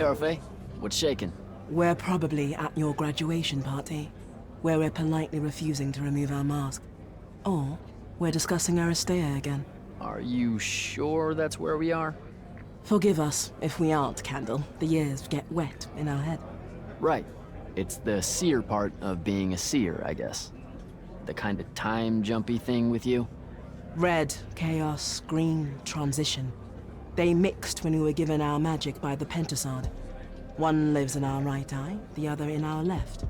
Orphe. What's shaking? We're probably at your graduation party, where we're politely refusing to remove our mask. Or we're discussing Aristea again. Are you sure that's where we are? Forgive us if we aren't, Candle. The years get wet in our head. Right. It's the seer part of being a seer, I guess. The kind of time-jumpy thing with you. Red, chaos, green, transition. They mixed when we were given our magic by the Pentasod. One lives in our right eye, the other in our left.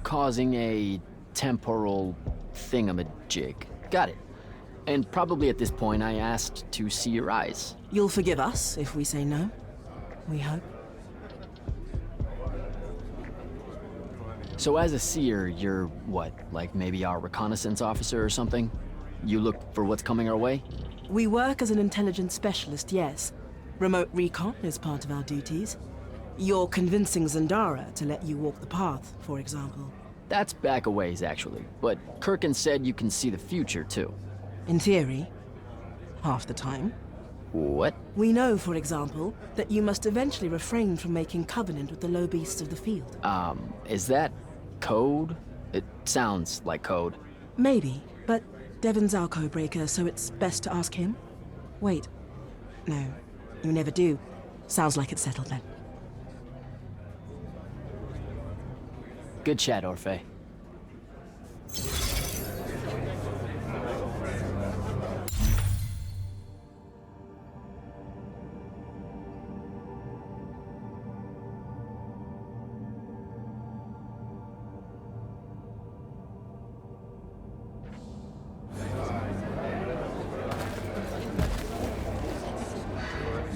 Causing a temporal thingamajig. Got it. And probably at this point I asked to see your eyes. You'll forgive us if we say no. We hope. So as a seer, you're what? Like maybe our reconnaissance officer or something? You look for what's coming our way? We work as an intelligence specialist, yes. Remote recon is part of our duties. You're convincing Zendara to let you walk the path, for example. That's back a ways, actually. But Kirkin said you can see the future, too. In theory. Half the time. What? We know, for example, that you must eventually refrain from making covenant with the low beasts of the field. Is that code? It sounds like code. Maybe, but Devon's our codebreaker, so it's best to ask him. Wait. No, you never do. Sounds like it's settled then. Good chat, Orphe.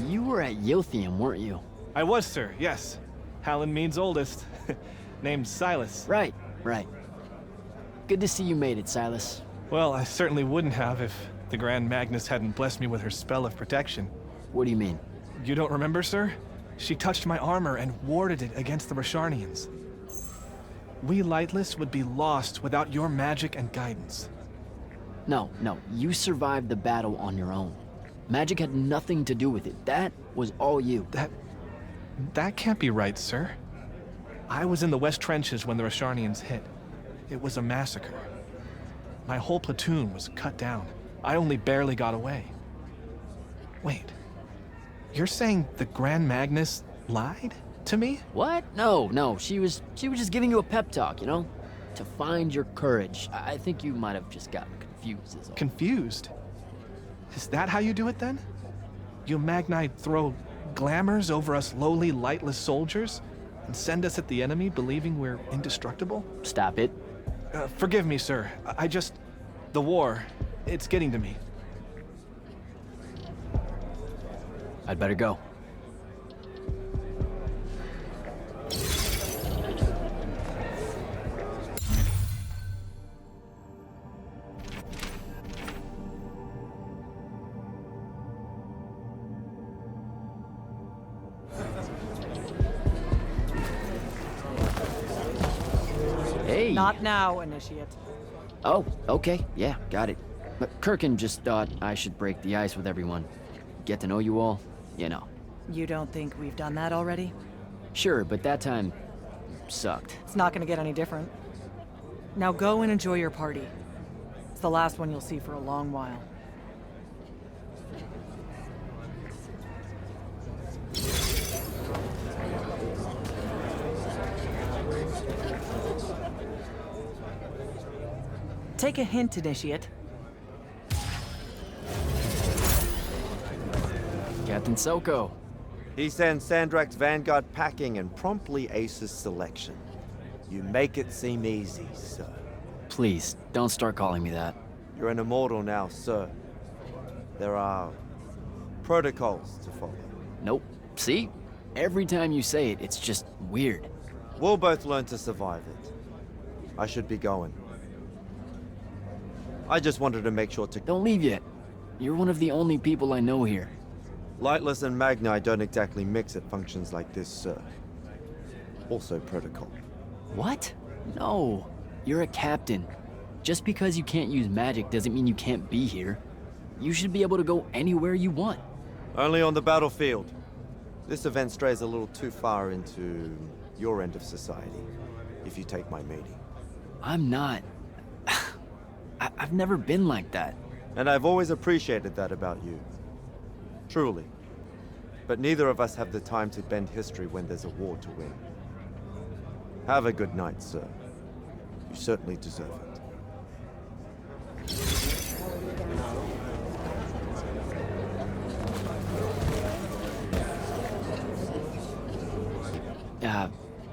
You were at Yothium, weren't you? I was, sir, yes. Hallen means oldest. Named Silas. Right. Good to see you made it, Silas. Well, I certainly wouldn't have if the Grand Magnus hadn't blessed me with her spell of protection. What do you mean? You don't remember, sir? She touched my armor and warded it against the Rasharnians. We Lightless would be lost without your magic and guidance. No, you survived the battle on your own. Magic had nothing to do with it. That was all you. That can't be right, sir. I was in the West Trenches when the Rasharnians hit. It was a massacre. My whole platoon was cut down. I only barely got away. Wait. You're saying the Grand Magnus lied to me? What? No. She was just giving you a pep talk, you know? To find your courage. I think you might have just gotten confused is all. Confused? Is that how you do it then? You Magnite throw glamours over us lowly, lightless soldiers? And send us at the enemy believing we're indestructible? Stop it. Forgive me, sir. The war, it's getting to me. I'd better go. Hey. Not now, Initiate. Oh, okay. Yeah, got it. But Kirkin just thought I should break the ice with everyone. Get to know you all, you know. You don't think we've done that already? Sure, but that time sucked. It's not gonna get any different. Now go and enjoy your party. It's the last one you'll see for a long while. Take a hint, Initiate. Captain Soko. He sends Sandrak's vanguard packing and promptly aces selection. You make it seem easy, sir. Please, don't start calling me that. You're an immortal now, sir. There are protocols to follow. Nope. See? Every time you say it, it's just weird. We'll both learn to survive it. I should be going. I just wanted to make sure to... Don't leave yet. You're one of the only people I know here. Lightless and Magni don't exactly mix at functions like this, sir. Also protocol. What? No. You're a captain. Just because you can't use magic doesn't mean you can't be here. You should be able to go anywhere you want. Only on the battlefield. This event strays a little too far into your end of society, if you take my meaning. I'm not. I've never been like that. And I've always appreciated that about you. Truly. But neither of us have the time to bend history when there's a war to win. Have a good night, sir. You certainly deserve it.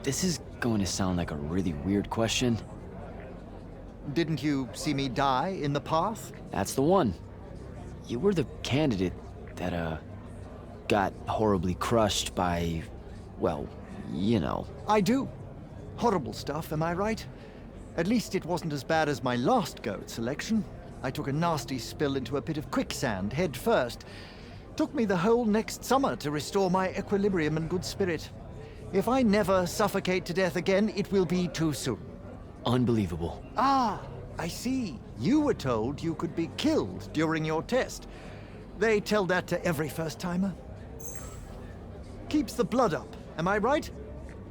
This is going to sound like a really weird question. Didn't you see me die in the path? That's the one. You were the candidate that, got horribly crushed by, well, you know. I do. Horrible stuff, am I right? At least it wasn't as bad as my last go at selection. I took a nasty spill into a pit of quicksand head first. Took me the whole next summer to restore my equilibrium and good spirit. If I never suffocate to death again, it will be too soon. Unbelievable. Ah, I see. You were told you could be killed during your test. They tell that to every first-timer. Keeps the blood up, am I right?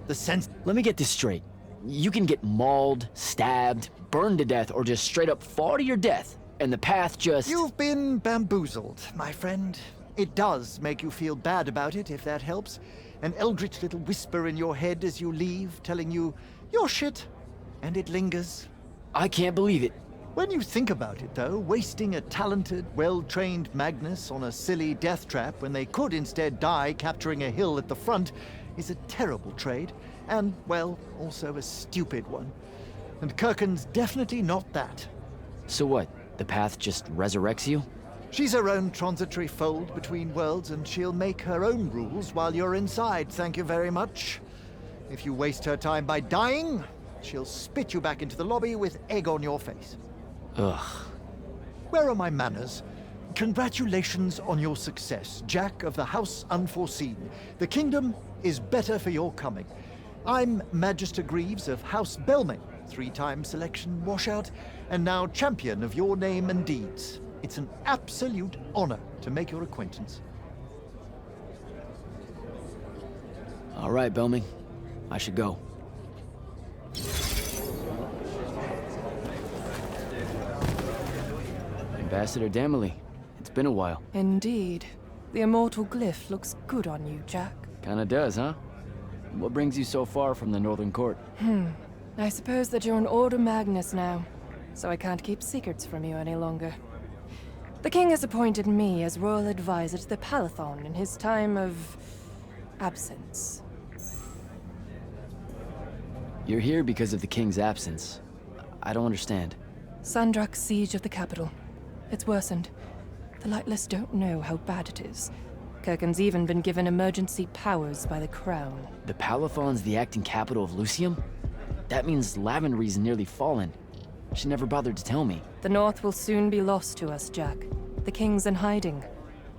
The sense... Let me get this straight. You can get mauled, stabbed, burned to death, or just straight up fall to your death, and the path just... You've been bamboozled, my friend. It does make you feel bad about it, if that helps. An eldritch little whisper in your head as you leave, telling you, you're shit. And it lingers. I can't believe it. When you think about it, though, wasting a talented, well-trained Magnus on a silly death trap when they could instead die capturing a hill at the front is a terrible trade. And, well, also a stupid one. And Kirken's definitely not that. So what? The path just resurrects you? She's her own transitory fold between worlds, and she'll make her own rules while you're inside, thank you very much. If you waste her time by dying, she'll spit you back into the lobby with egg on your face. Ugh. Where are my manners? Congratulations on your success, Jack of the House Unforeseen. The kingdom is better for your coming. I'm Magister Greaves of House Belmain, 3-time selection washout, and now champion of your name and deeds. It's an absolute honor to make your acquaintance. All right, Belming. I should go. Ambassador Damley. It's been a while. Indeed. The immortal glyph looks good on you, Jack. Kinda does, huh? What brings you so far from the Northern Court? I suppose that you're an Order Magnus now, so I can't keep secrets from you any longer. The king has appointed me as royal advisor to the Palathon in his time of... absence. You're here because of the king's absence. I don't understand. Sandrak's siege of the capital. It's worsened. The Lightless don't know how bad it is. Kirken's even been given emergency powers by the crown. The Palathon's the acting capital of Lucium? That means Lavenry's nearly fallen. She never bothered to tell me. The North will soon be lost to us, Jack. The king's in hiding.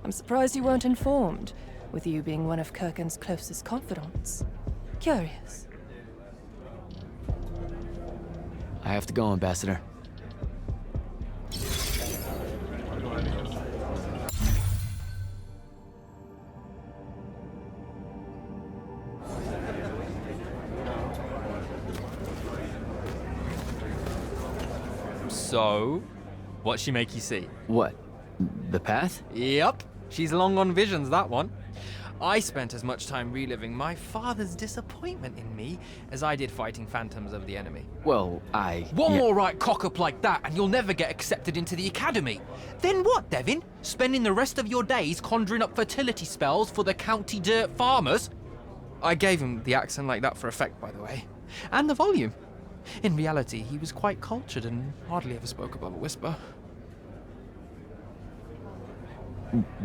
I'm surprised you weren't informed, with you being one of Kirken's closest confidants. Curious. I have to go, Ambassador. So, what'd she make you see? What? The path? Yep, she's long on visions, that one. I spent as much time reliving my father's disappointment in me as I did fighting phantoms of the enemy. Well, One yeah. more right cock-up like that and you'll never get accepted into the academy. Then what, Devin? Spending the rest of your days conjuring up fertility spells for the county dirt farmers? I gave him the accent like that for effect, by the way. And the volume. In reality, he was quite cultured and hardly ever spoke above a whisper.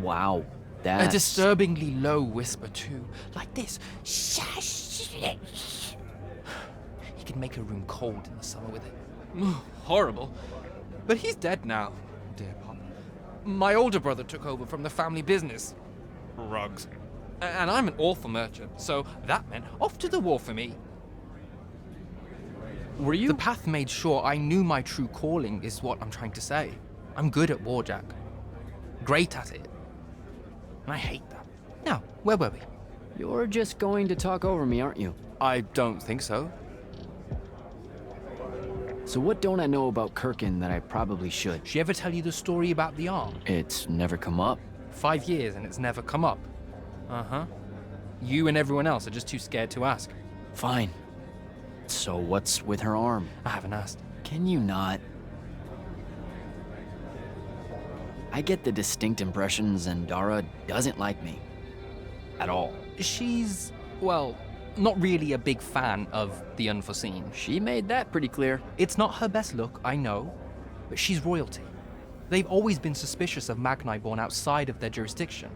Wow. A That's... disturbingly low whisper, too. Like this. He could make a room cold in the summer with it. Horrible. But he's dead now, dear Pop. My older brother took over from the family business. Rugs. And I'm an awful merchant, so that meant off to the war for me. Were you... The path made sure I knew my true calling, is what I'm trying to say. I'm good at war, Jack. Great at it. And I hate that. Now, where were we? You're just going to talk over me, aren't you? I don't think so. So what don't I know about Kirkin that I probably should? She ever tell you the story about the arm? It's never come up. 5 years and it's never come up. Uh-huh. You and everyone else are just too scared to ask. Fine. So what's with her arm? I haven't asked. Can you not? I get the distinct impression Zendara doesn't like me. At all. She's, well, not really a big fan of the unforeseen. She made that pretty clear. It's not her best look, I know, but she's royalty. They've always been suspicious of Magni born outside of their jurisdiction.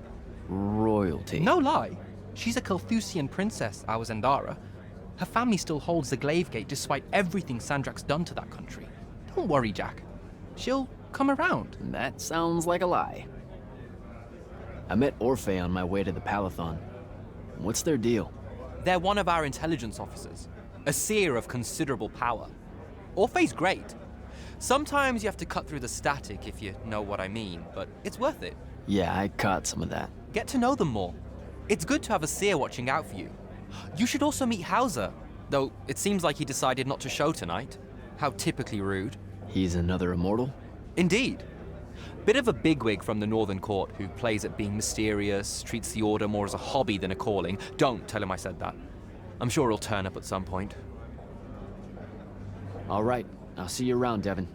Royalty. No lie. She's a Carthusian princess, our Zendara. Her family still holds the Glaive Gate despite everything Sandrak's done to that country. Don't worry, Jack. She'll come around. That sounds like a lie. I met Orphe on my way to the Palathon. What's their deal? They're one of our intelligence officers, a seer of considerable power. Orphe's great. Sometimes you have to cut through the static, if you know what I mean, but it's worth it. Yeah, I caught some of that. Get to know them more. It's good to have a seer watching out for you. You should also meet Hauser, though it seems like he decided not to show tonight. How typically rude. He's another immortal? Indeed. Bit of a bigwig from the Northern Court who plays at being mysterious, treats the Order more as a hobby than a calling. Don't tell him I said that. I'm sure he'll turn up at some point. All right, I'll see you around, Devin.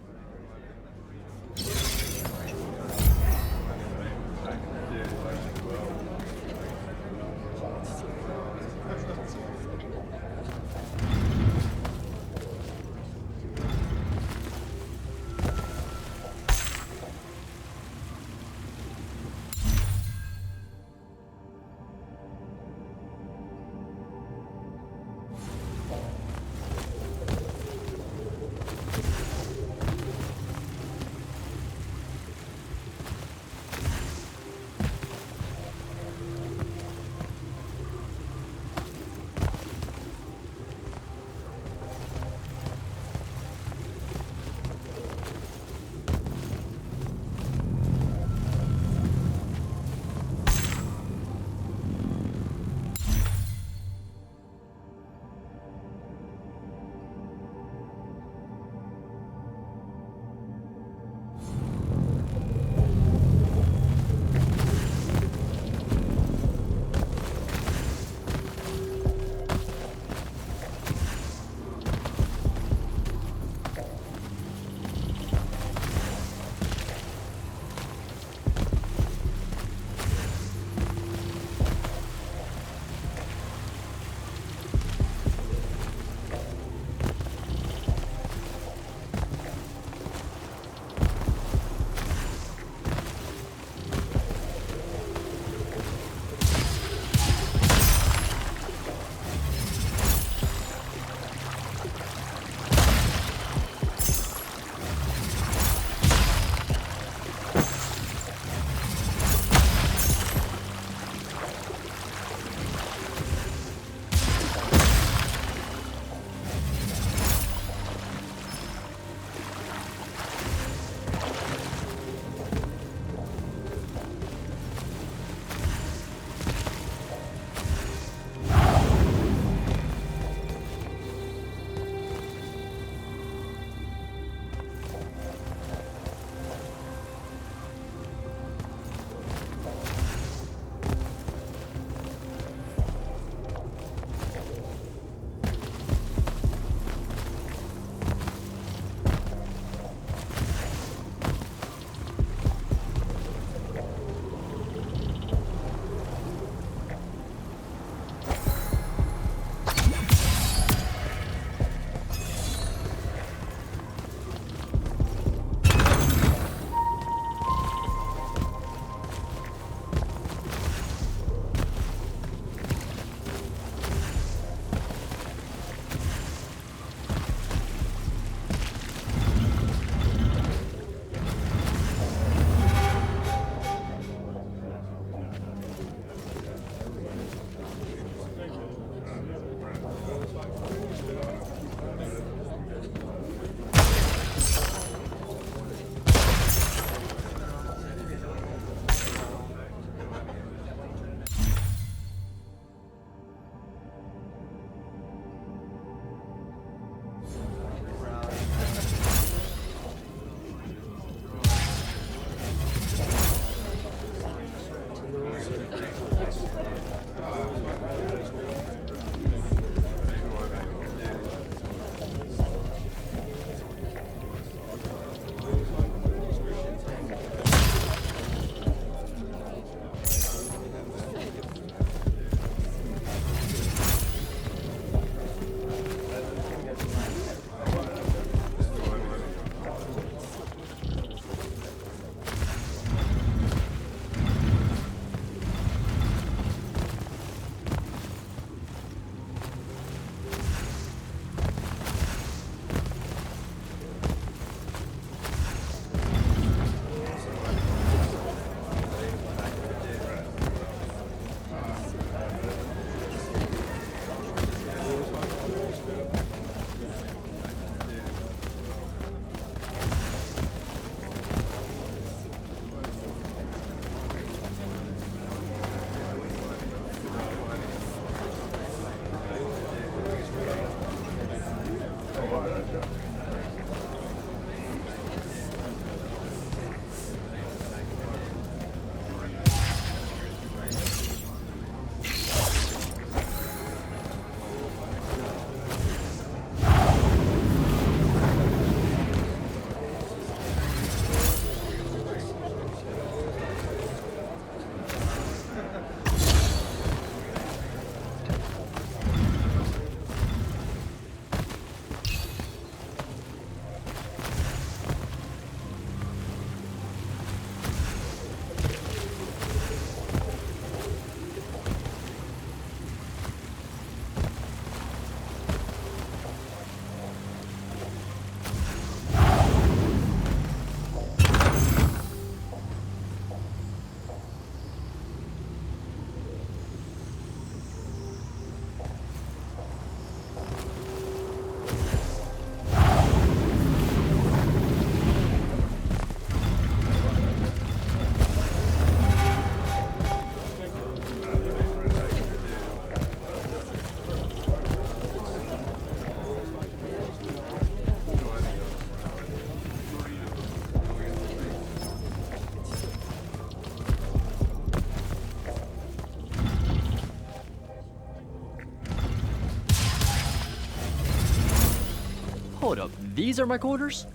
These are my quarters?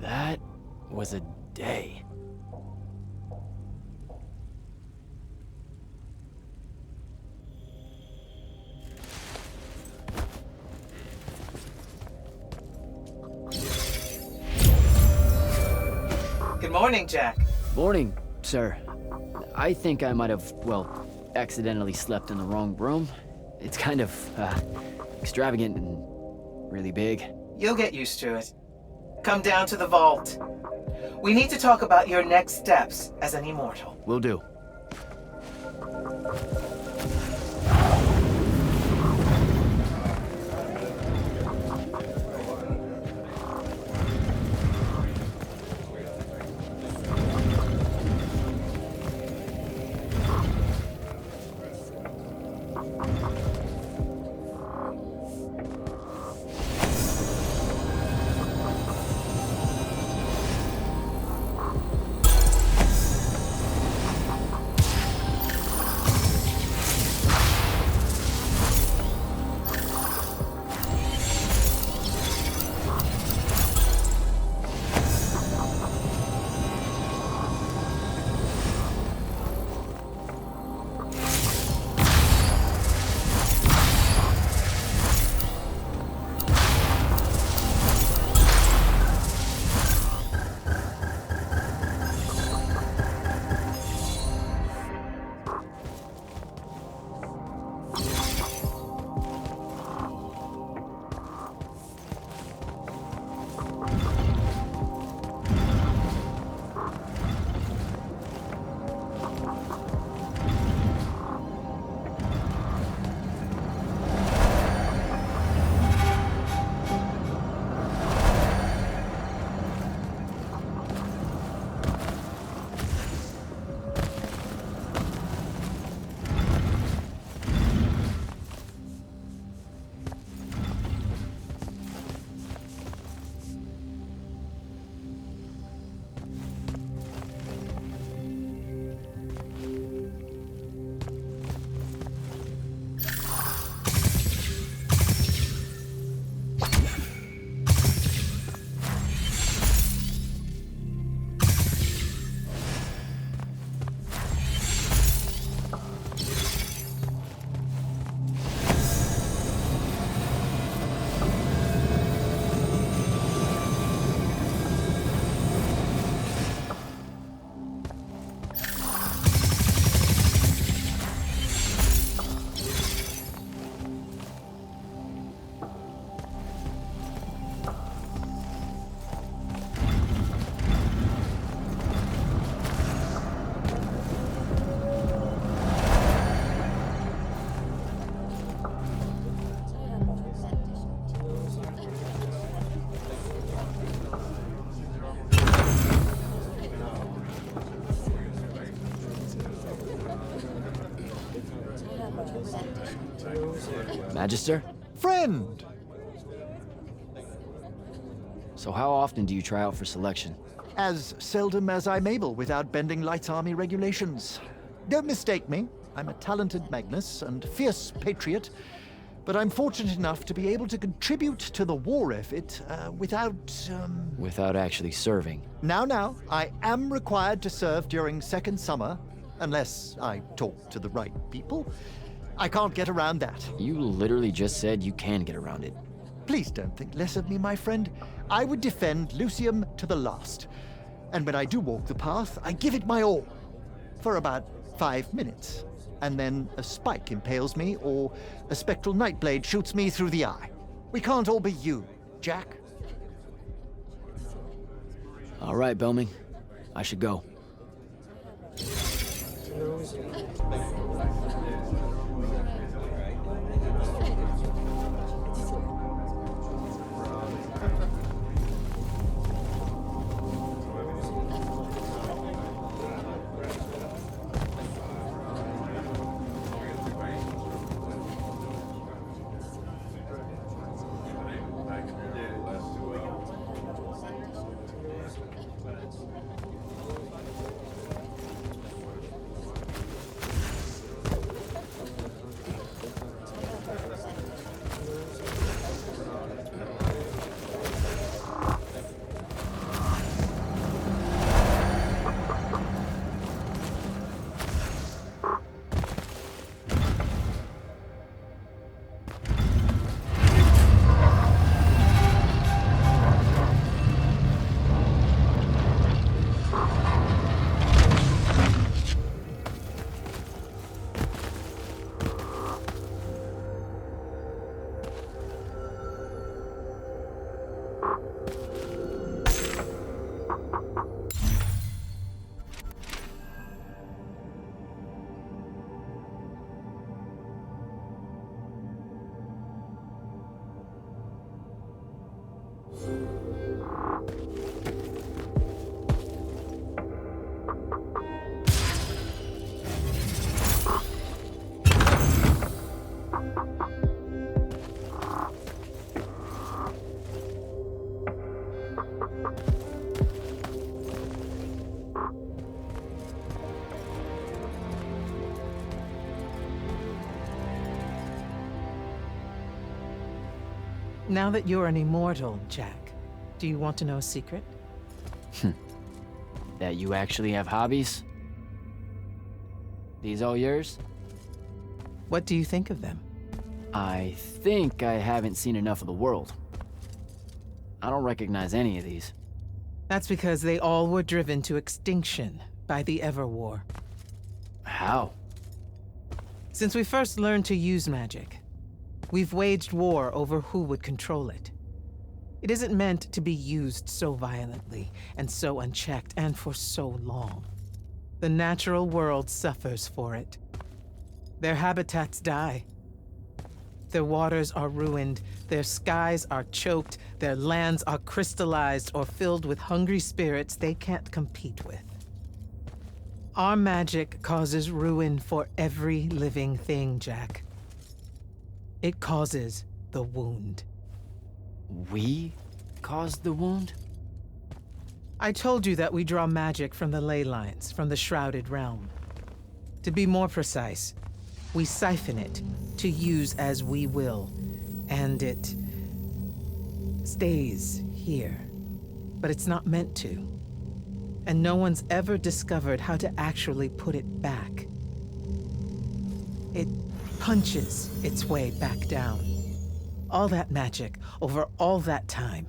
That was a day. Good morning, Jack. Morning, sir. I think I might have, well, accidentally slept in the wrong room. It's kind of, extravagant and really big. You'll get used to it. Come down to the vault. We need to talk about your next steps as an immortal. Will do. Magister? Friend! So how often do you try out for selection? As seldom as I'm able without bending Light's Army regulations. Don't mistake me. I'm a talented Magnus and fierce patriot, but I'm fortunate enough to be able to contribute to the war effort without. Without actually serving. Now, I am required to serve during Second Summer, unless I talk to the right people. I can't get around that. You literally just said you can get around it. Please don't think less of me, my friend. I would defend Lucium to the last. And when I do walk the path, I give it my all. For about 5 minutes. And then a spike impales me, or a spectral nightblade shoots me through the eye. We can't all be you, Jack. All right, Belming. I should go. Now that you're an immortal, Jack, do you want to know a secret? That you actually have hobbies? These all yours? What do you think of them? I think I haven't seen enough of the world. I don't recognize any of these. That's because they all were driven to extinction by the Everwar. How? Since we first learned to use magic, we've waged war over who would control it. It isn't meant to be used so violently and so unchecked and for so long. The natural world suffers for it. Their habitats die. Their waters are ruined, their skies are choked, their lands are crystallized or filled with hungry spirits they can't compete with. Our magic causes ruin for every living thing, Jack. It causes the wound. We caused the wound? I told you that we draw magic from the ley lines, from the Shrouded Realm. To be more precise, we siphon it to use as we will, and it stays here. But it's not meant to. And no one's ever discovered how to actually put it back. It punches its way back down. All that magic over all that time.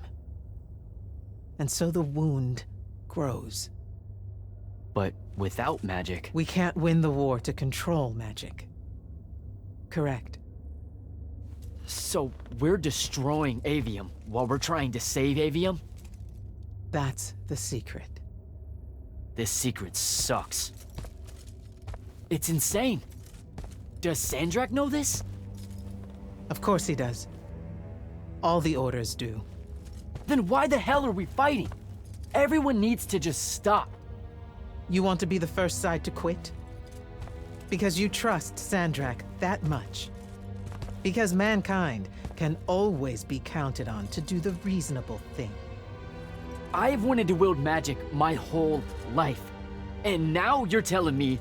And so the wound grows. But without magic... We can't win the war to control magic. Correct. So we're destroying Aveum while we're trying to save Aveum? That's the secret. This secret sucks. It's insane. Does Sandrak know this? Of course he does. All the orders do. Then why the hell are we fighting? Everyone needs to just stop. You want to be the first side to quit? Because you trust Sandrak that much. Because mankind can always be counted on to do the reasonable thing. I've wanted to wield magic my whole life. And now you're telling me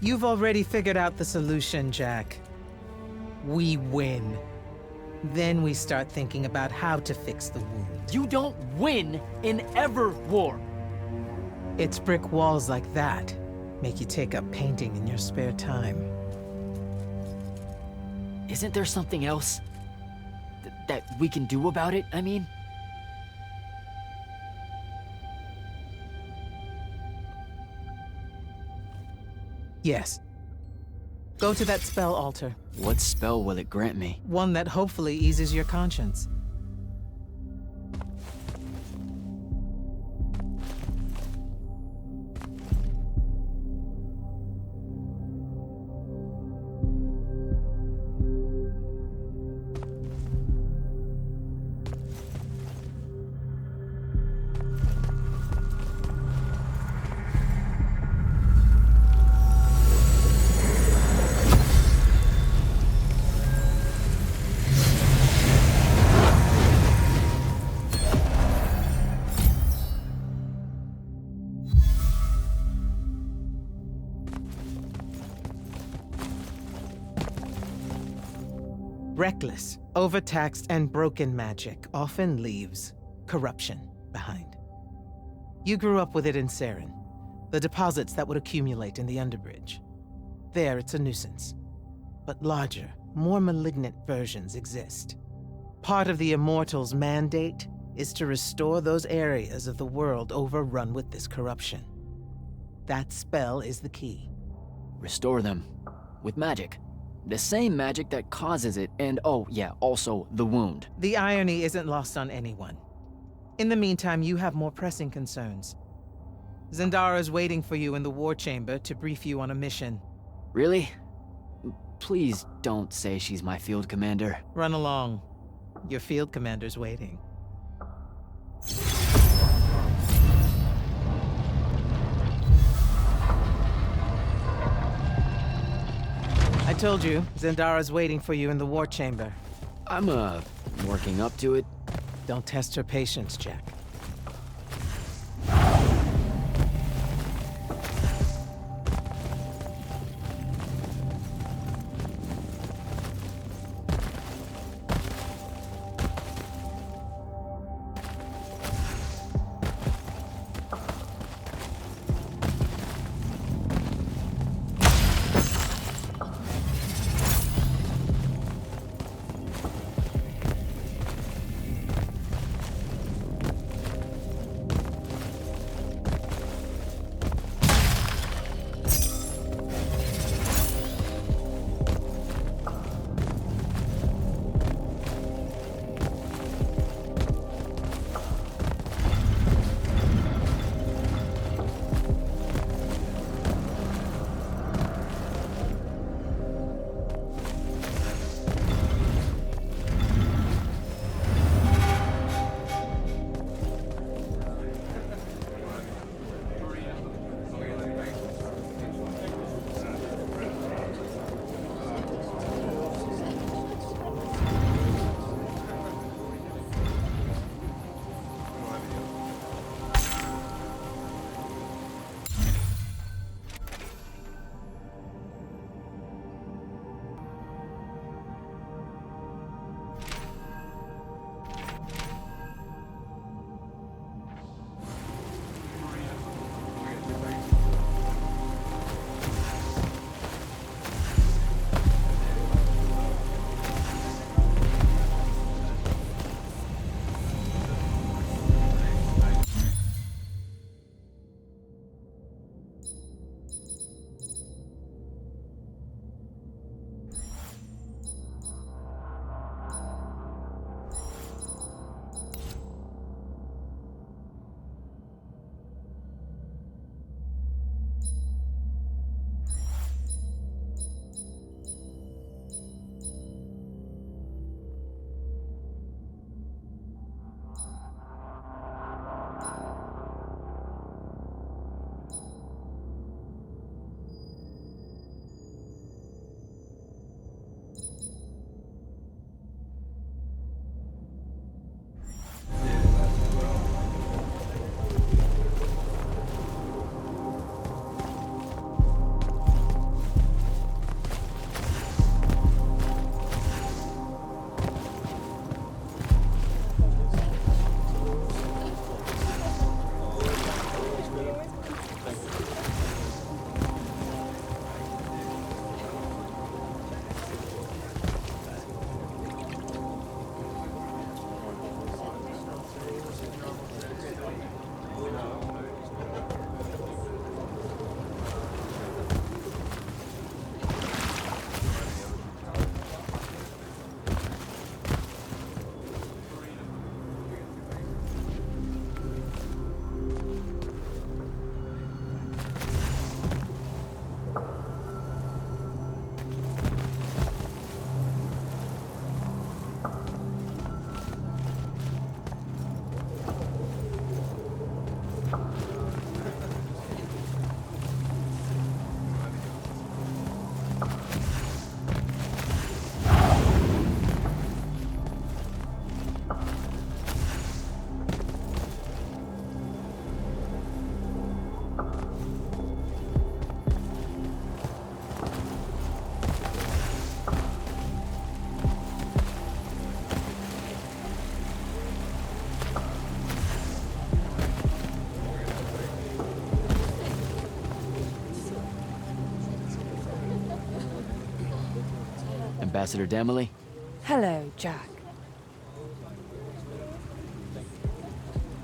You've already figured out the solution, Jack. We win. Then we start thinking about how to fix the wound. You don't win in Everwar. It's brick walls like that make you take up painting in your spare time. Isn't there something else that we can do about it, I mean? Yes. Go to that spell altar. What spell will it grant me? One that hopefully eases your conscience. Reckless, overtaxed, and broken magic often leaves corruption behind. You grew up with it in Saren, the deposits that would accumulate in the Underbridge. There, it's a nuisance. But larger, more malignant versions exist. Part of the Immortals' mandate is to restore those areas of the world overrun with this corruption. That spell is the key. Restore them. With magic. The same magic that causes it, and oh yeah, also the wound. The irony isn't lost on anyone. In the meantime, you have more pressing concerns. Zendara's waiting for you in the war chamber to brief you on a mission. Really? Please don't say she's my field commander. Run along. Your field commander's waiting. I told you, Zendara's waiting for you in the war chamber. I'm, working up to it. Don't test her patience, Jack. Ambassador Demily? Hello, Jack.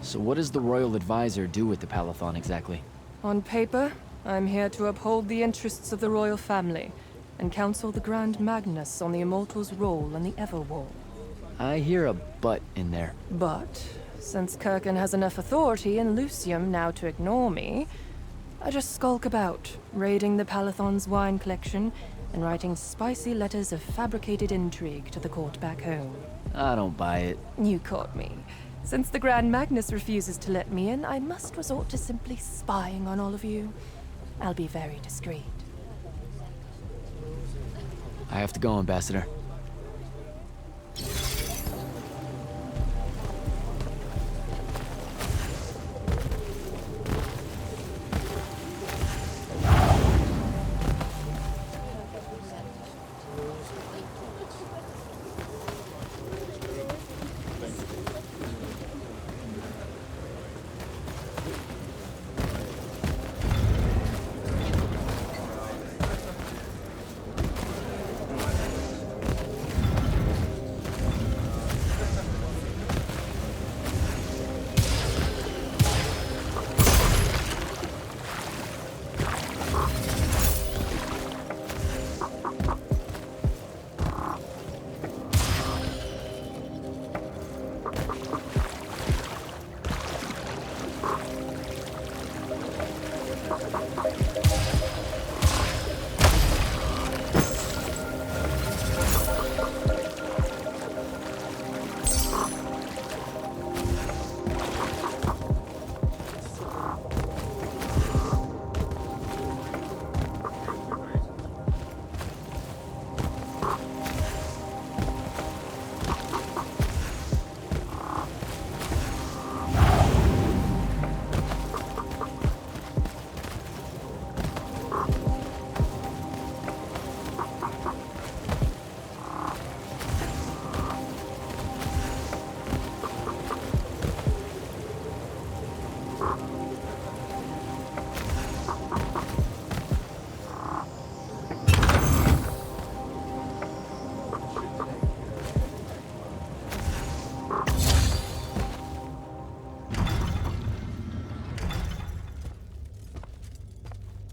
So what does the Royal Advisor do with the Palathon exactly? On paper, I'm here to uphold the interests of the royal family and counsel the Grand Magnus on the Immortals' role in the Everwar. I hear a but in there. But, since Kirkin has enough authority in Lucium now to ignore me, I just skulk about, raiding the Palathon's wine collection and writing spicy letters of fabricated intrigue to the court back home. I don't buy it. You caught me. Since the Grand Magnus refuses to let me in, I must resort to simply spying on all of you. I'll be very discreet. I have to go, Ambassador.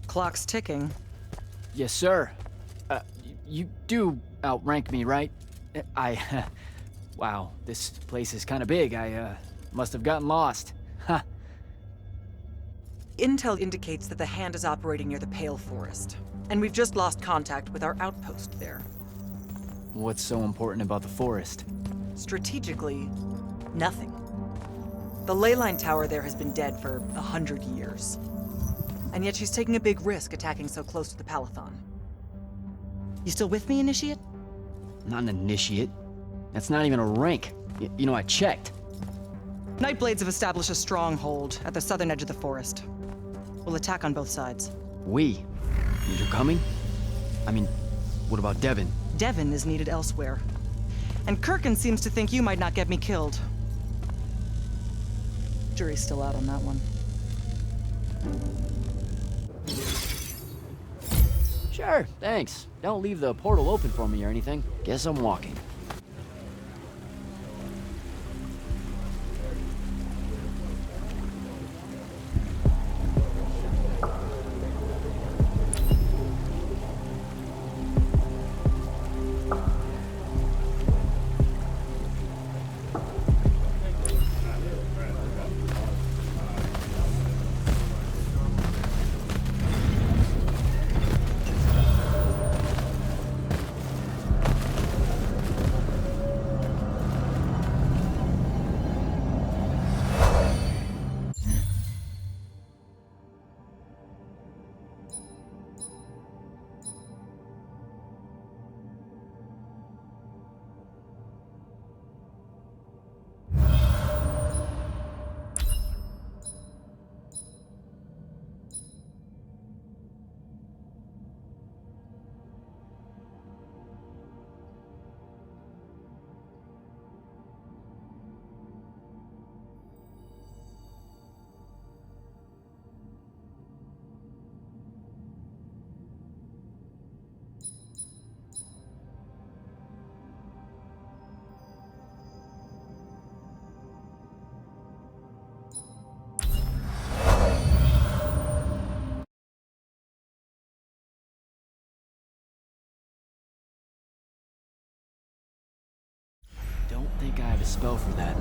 Clock's ticking. Yes, sir. You do outrank me, right? Wow, this place is kind of big. I must have gotten lost. Ha. Intel indicates that the Hand is operating near the Pale Forest, and we've just lost contact with our outpost there. What's so important about the forest? Strategically, nothing. The ley line tower there has been dead for 100 years. And yet she's taking a big risk attacking so close to the Palathon. You still with me, Initiate? Not an initiate. That's not even a rank. You know, I checked. Nightblades have established a stronghold at the southern edge of the forest. We'll attack on both sides. We? You're coming? I mean, what about Devon? Devon is needed elsewhere. And Kirkin seems to think you might not get me killed. Jury's still out on that one. Sure, thanks. Don't leave the portal open for me or anything. Guess I'm walking. spell for that.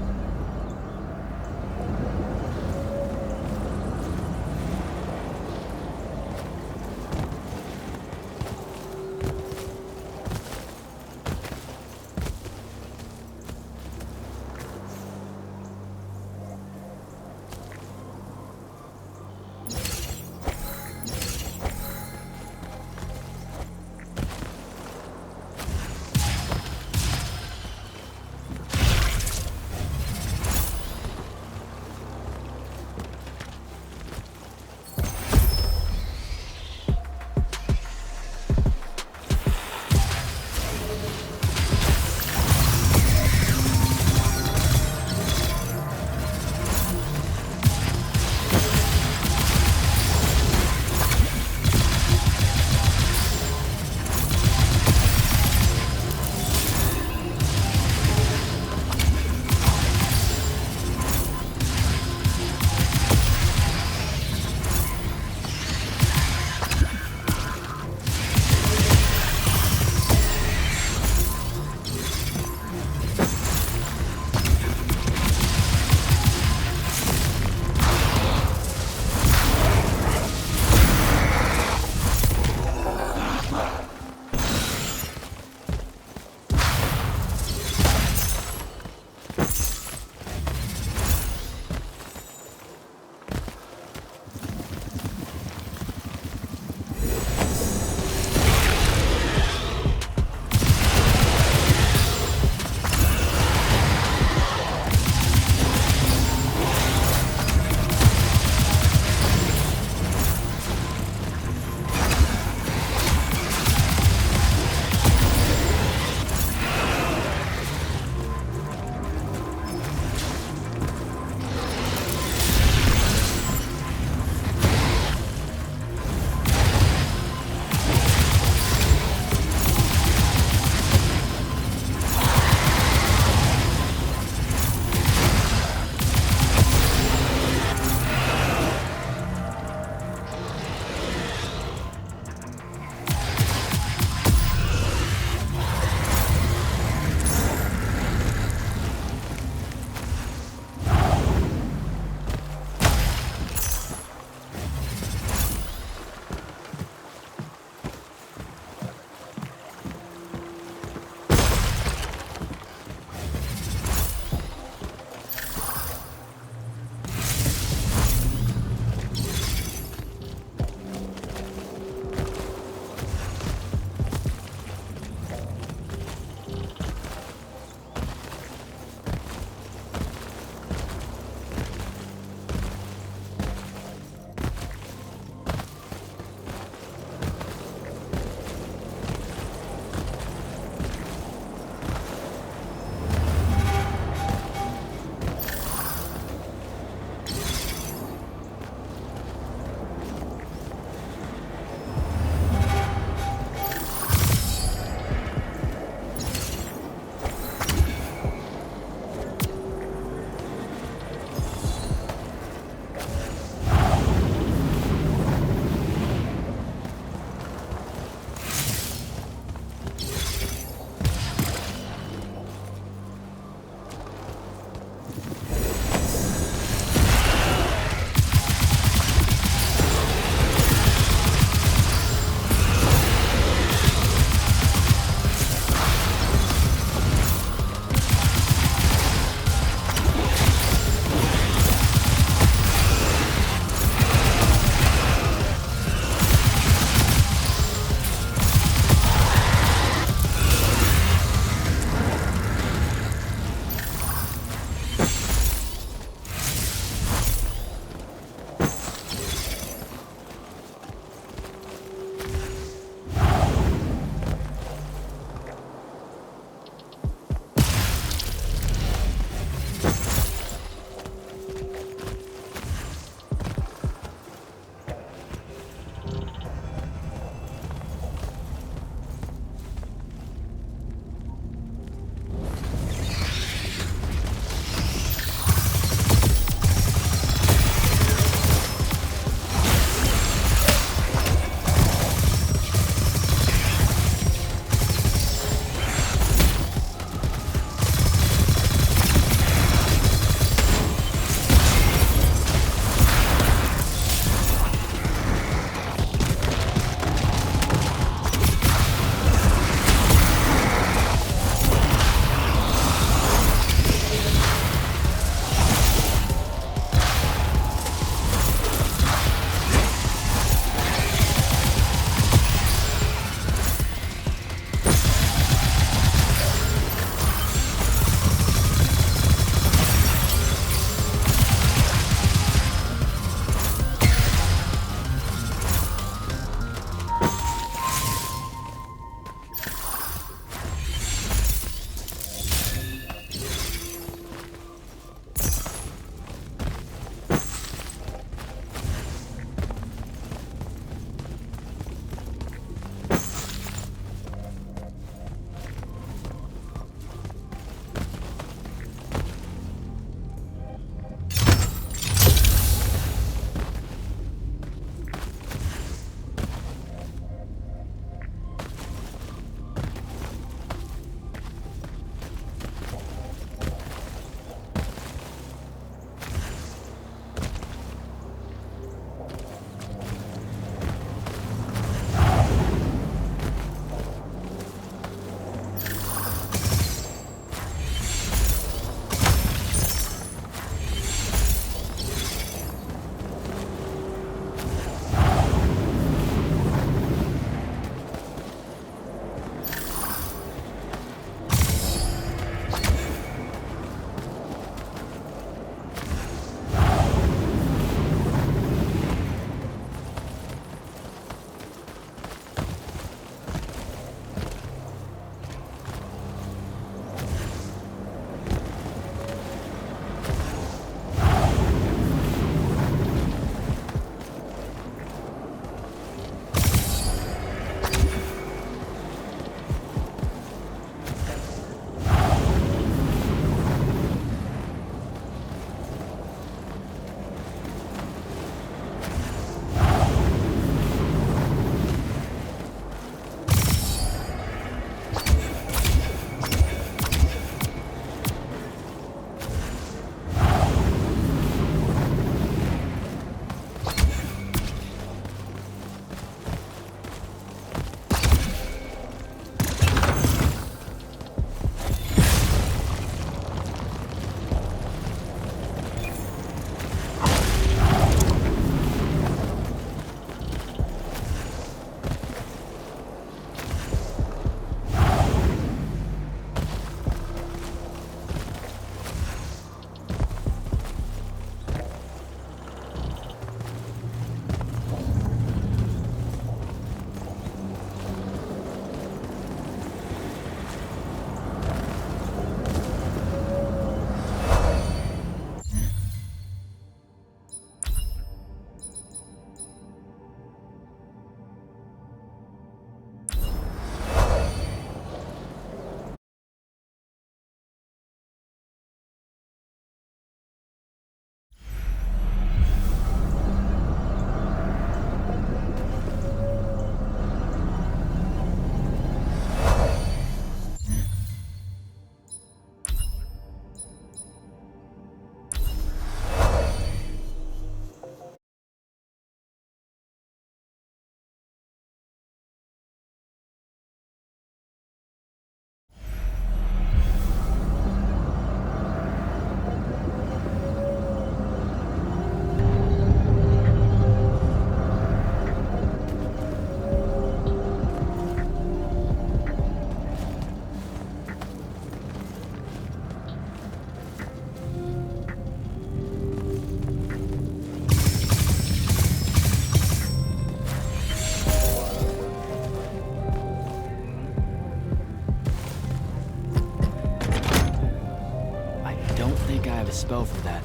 spell for that.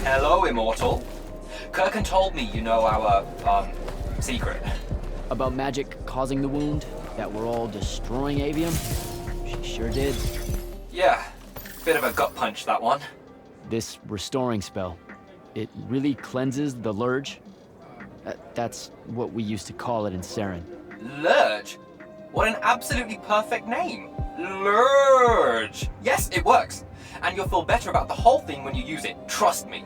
Hello, Immortal. Kirkan told me you know our, secret. About magic causing the wound, that we're all destroying Avium? She sure did. Yeah, bit of a gut punch, that one. This restoring spell, it really cleanses the Lurge? That's what we used to call it in Saren. Lurge? What an absolutely perfect name. Lurge. Yes, it works. And you'll feel better about the whole thing when you use it. Trust me.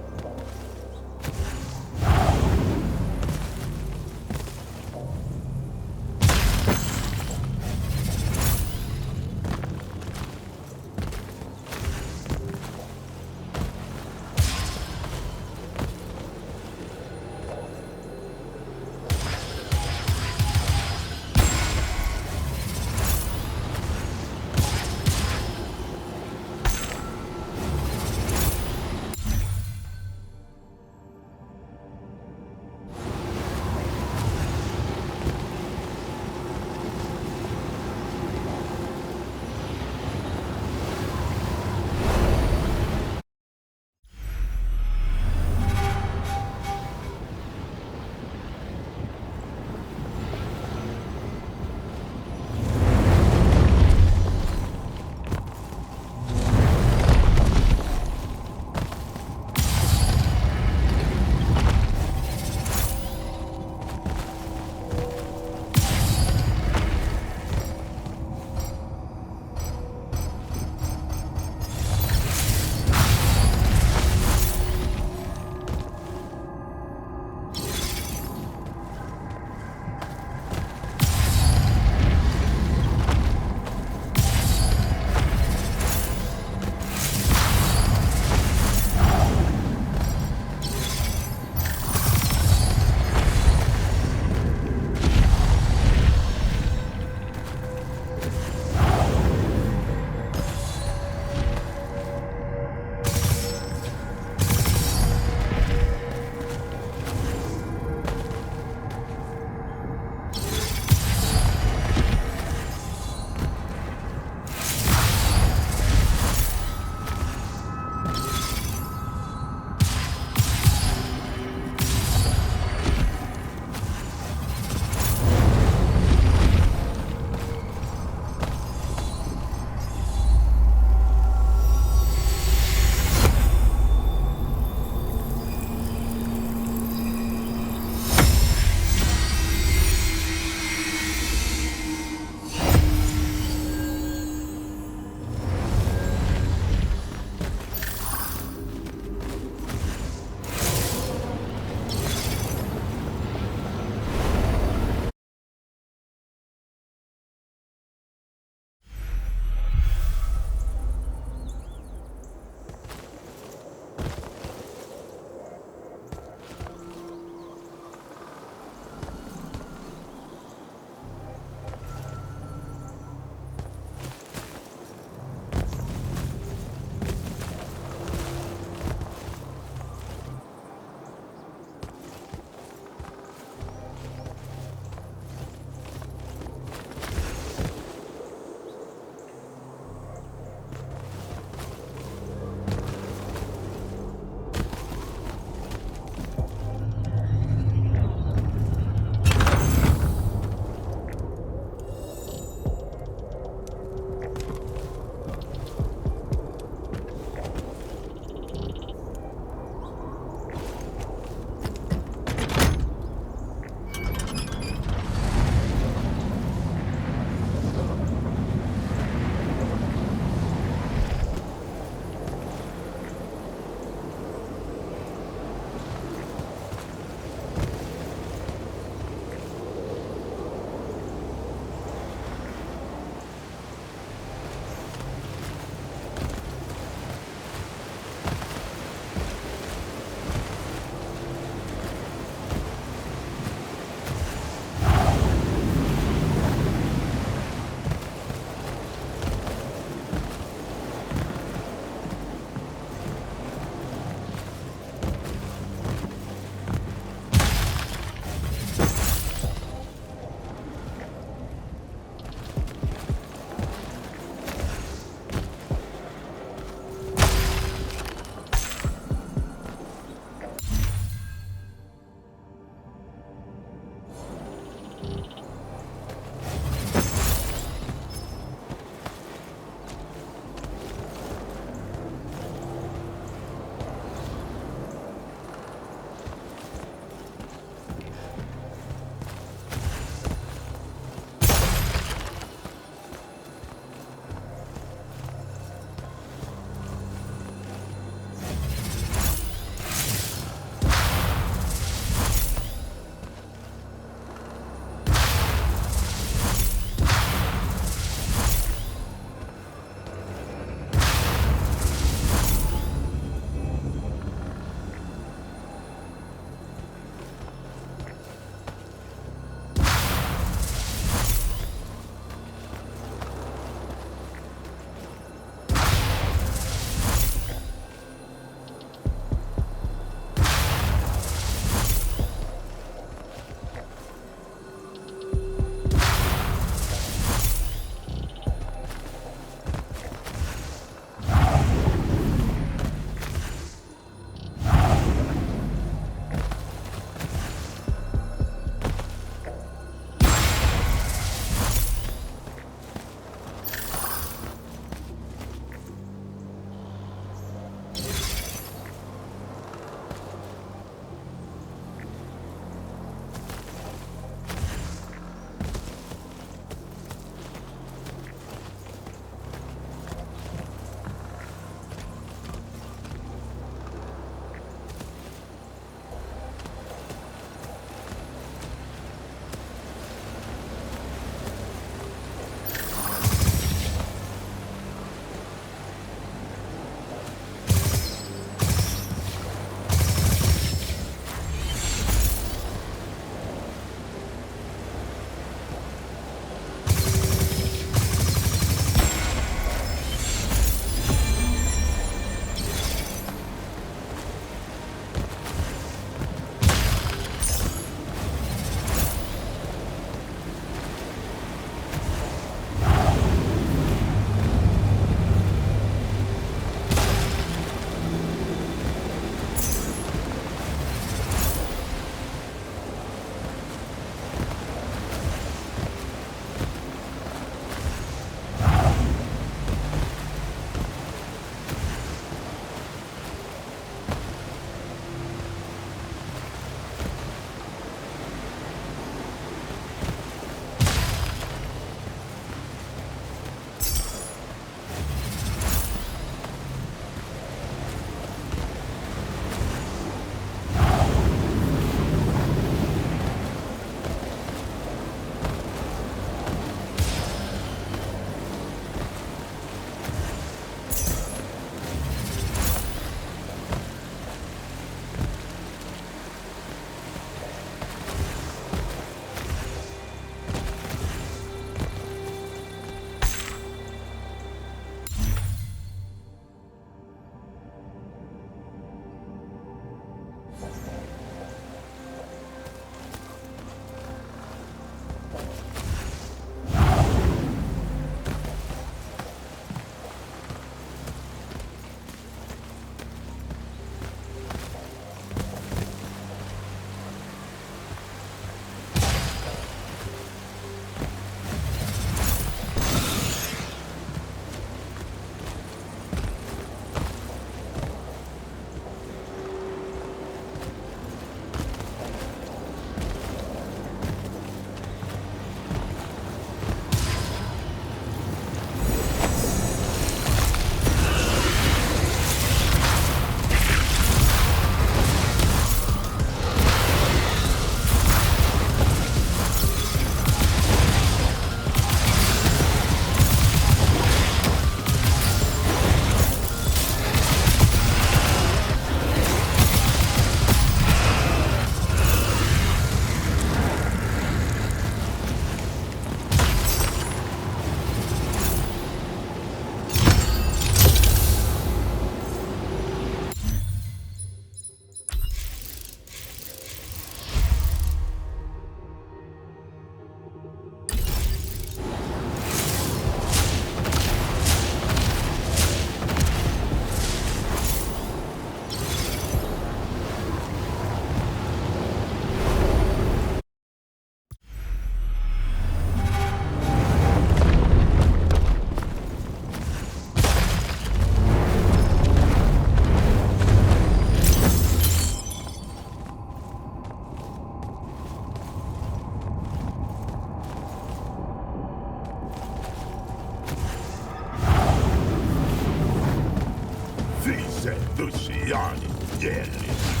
Oceani Deli.